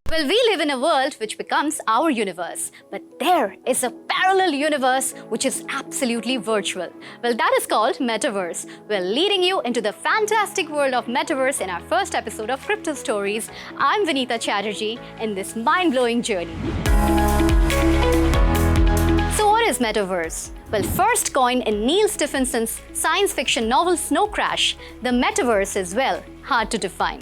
Well, we live in a world which becomes our universe, but there is a parallel universe which is absolutely virtual. Well, that is called Metaverse. We're leading you into the fantastic world of Metaverse in our first episode of Crypto Stories. I'm Vinita Chatterjee in this mind-blowing journey. So what is Metaverse? Well, first coined in Neil Stephenson's science fiction novel Snow Crash, the Metaverse is, well, hard to define.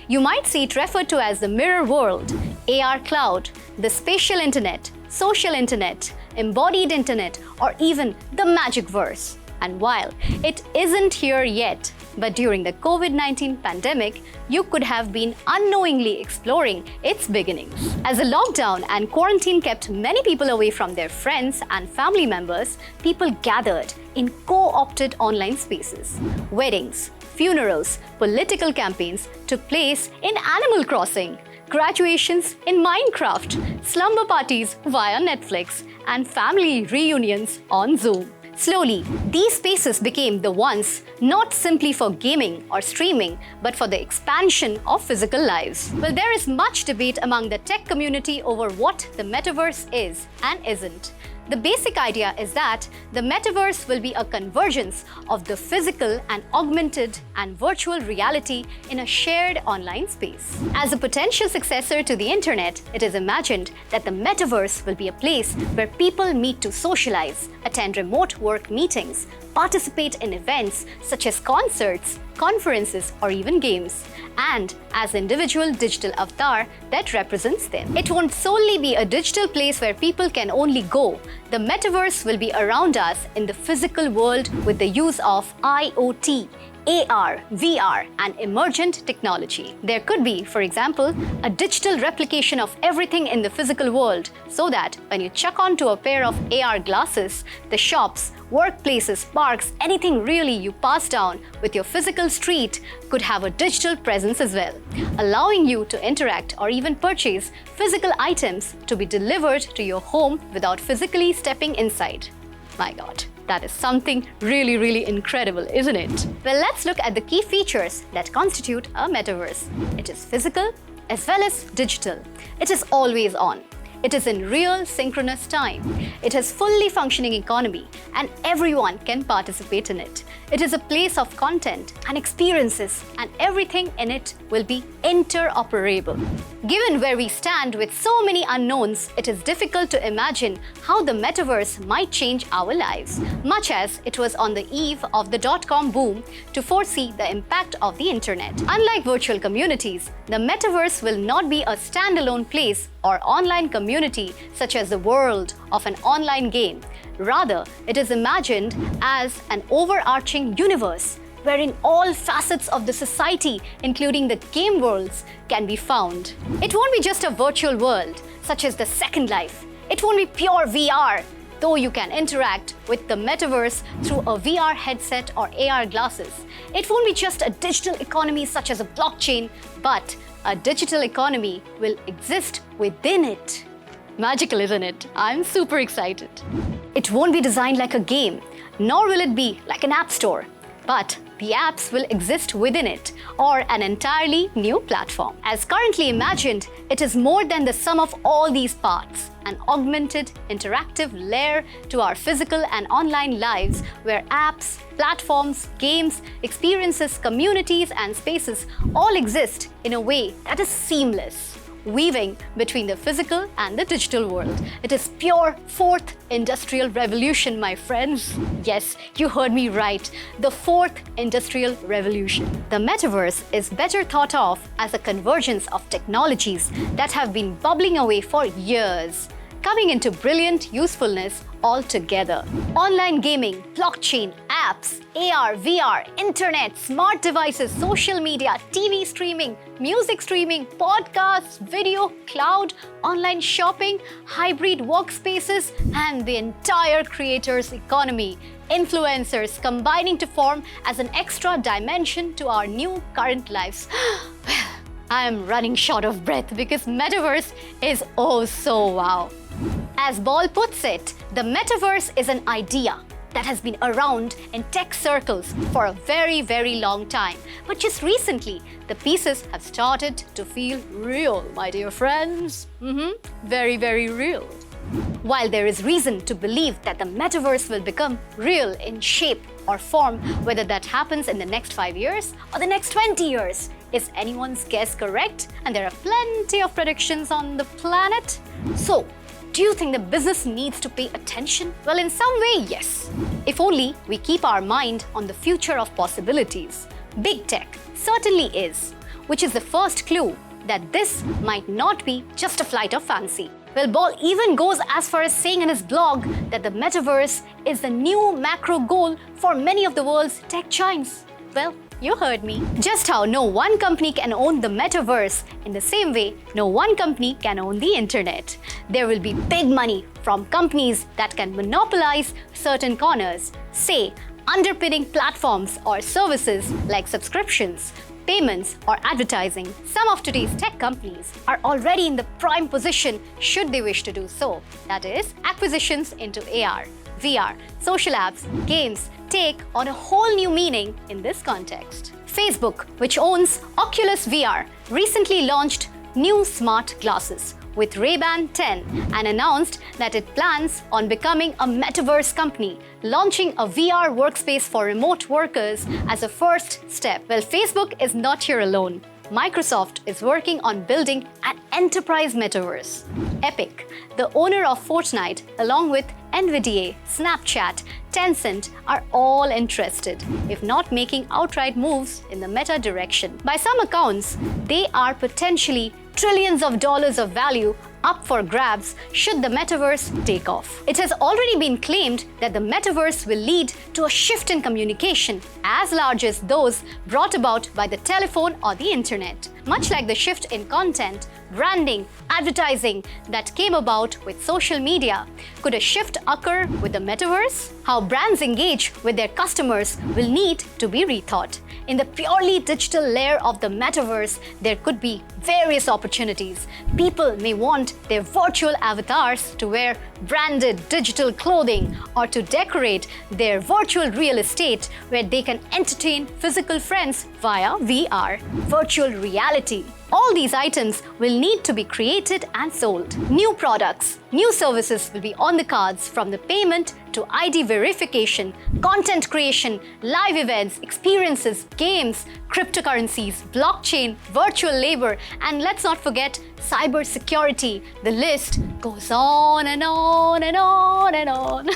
You might see it referred to as the mirror world, AR cloud, the spatial internet, social internet, embodied internet, or even the magic verse. And while it isn't here yet, but during the COVID-19 pandemic, you could have been unknowingly exploring its beginnings. As the lockdown and quarantine kept many people away from their friends and family members, people gathered in co-opted online spaces. Weddings, funerals, political campaigns took place in Animal Crossing, graduations in Minecraft, slumber parties via Netflix, and family reunions on Zoom. Slowly, these spaces became the ones not simply for gaming or streaming, but for the expansion of physical lives. Well, there is much debate among the tech community over what the metaverse is and isn't. The basic idea is that the metaverse will be a convergence of the physical and augmented and virtual reality in a shared online space. As a potential successor to the internet, it is imagined that the metaverse will be a place where people meet to socialize, attend remote work meetings, participate in events such as concerts, conferences, or even games, and as individual digital avatar that represents them. It won't solely be a digital place where people can only go. The metaverse will be around us in the physical world with the use of IoT, AR, VR, and emergent technology. There could be, for example, a digital replication of everything in the physical world so that when you chuck onto a pair of AR glasses, the shops, workplaces, parks, anything really you pass down with your physical street could have a digital presence as well, allowing you to interact or even purchase physical items to be delivered to your home without physically stepping inside. My God. That is something really incredible, isn't it? Well, let's look at the key features that constitute a metaverse. It is physical as well as digital. It is always on. It is in real synchronous time. It has fully functioning economy and everyone can participate in it. It is a place of content and experiences and everything in it will be interoperable. Given where we stand with so many unknowns, it is difficult to imagine how the metaverse might change our lives, much as it was on the eve of the dot-com boom to foresee the impact of the internet. Unlike virtual communities, the metaverse will not be a standalone place or online community such as the world of an online game. Rather, it is imagined as an overarching universe wherein all facets of the society, including the game worlds, can be found. It won't be just a virtual world, such as the Second Life. It won't be pure VR, though you can interact with the metaverse through a VR headset or AR glasses. It won't be just a digital economy such as a blockchain, but a digital economy will exist within it. Magical, isn't it? I'm super excited. It won't be designed like a game, nor will it be like an app store, but the apps will exist within it, or an entirely new platform. As currently imagined, it is more than the sum of all these parts, an augmented, interactive layer to our physical and online lives where apps, platforms, games, experiences, communities, and spaces all exist in a way that is seamless, weaving between the physical and the digital world. It is pure fourth industrial revolution, my friends. Yes, you heard me right. The fourth industrial revolution. The metaverse is better thought of as a convergence of technologies that have been bubbling away for years, coming into brilliant usefulness all together. Online gaming, blockchain, apps, AR, VR, internet, smart devices, social media, TV streaming, music streaming, podcasts, video, cloud, online shopping, hybrid workspaces, and the entire creators economy. Influencers combining to form as an extra dimension to our new current lives. I am running short of breath because metaverse is oh so wow. As Ball puts it, the metaverse is an idea, that has been around in tech circles for a very, very long time. But just recently, the pieces have started to feel real, my dear friends. Very, very real. While there is reason to believe that the metaverse will become real in shape or form, whether that happens in the next 5 years or the next 20 years, is anyone's guess correct? And there are plenty of predictions on the planet. So, do you think the business needs to pay attention? Well, in some way, yes. If only we keep our mind on the future of possibilities. Big tech certainly is, which is the first clue that this might not be just a flight of fancy. Well, Ball even goes as far as saying in his blog that the metaverse is the new macro goal for many of the world's tech giants. Well, you heard me. Just how no one company can own the metaverse, in the same way, no one company can own the internet. There will be big money from companies that can monopolize certain corners, say, underpinning platforms or services like subscriptions, payments, or advertising. Some of today's tech companies are already in the prime position should they wish to do so. That is, acquisitions into AR, VR, social apps, games take on a whole new meaning in this context. Facebook, which owns Oculus VR, recently launched new smart glasses with Ray-Ban 10 and announced that it plans on becoming a metaverse company, launching a VR workspace for remote workers as a first step. Well, Facebook is not here alone. Microsoft is working on building an enterprise metaverse. Epic, the owner of Fortnite, along with NVIDIA, Snapchat, Tencent are all interested, if not making outright moves in the meta direction. By some accounts, they are potentially trillions of dollars of value up for grabs should the metaverse take off. It has already been claimed that the metaverse will lead to a shift in communication as large as those brought about by the telephone or the internet. Much like the shift in content, branding, advertising that came about with social media, could a shift occur with the metaverse? How brands engage with their customers will need to be rethought. In the purely digital layer of the metaverse, there could be various opportunities. People may want their virtual avatars to wear branded digital clothing or to decorate their virtual real estate where they can entertain physical friends via VR, virtual reality. All these items will need to be created and sold. New products, new services will be on the cards, from the payment to ID verification, content creation, live events, experiences, games, cryptocurrencies, blockchain, virtual labor, and let's not forget cybersecurity. The list goes on and on and on and on.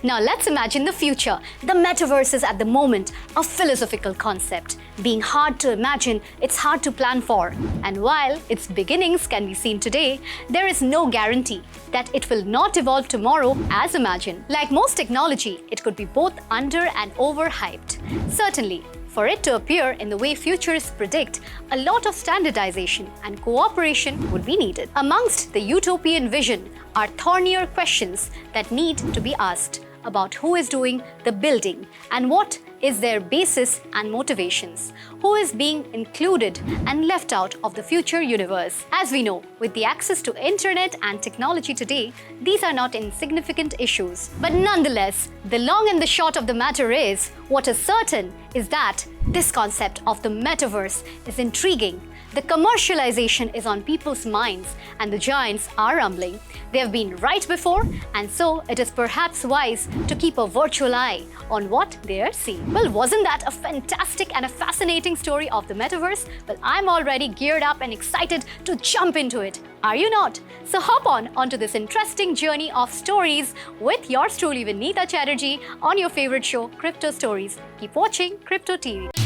Now let's imagine the future. The metaverse is at the moment a philosophical concept. Being hard to imagine, it's hard to plan for. And while its beginnings can be seen today, there is no guarantee that it will not evolve tomorrow as imagined. Like most technology, it could be both under and overhyped. Certainly, for it to appear in the way futurists predict, a lot of standardization and cooperation would be needed. Amongst the utopian vision are thornier questions that need to be asked about who is doing the building and what is their basis and motivations, who is being included and left out of the future universe. As we know, with the access to internet and technology today, these are not insignificant issues. But nonetheless, the long and the short of the matter is, what is certain is that this concept of the metaverse is intriguing. The commercialization is on people's minds and the giants are rumbling. They have been right before, and so it is perhaps wise to keep a virtual eye on what they are seeing. Well, wasn't that a fantastic and a fascinating story of the metaverse? Well, I'm already geared up and excited to jump into it. Are you not? So hop onto this interesting journey of stories with yours truly, Vinita Chatterjee, on your favorite show, Crypto Stories. Keep watching Crypto TV.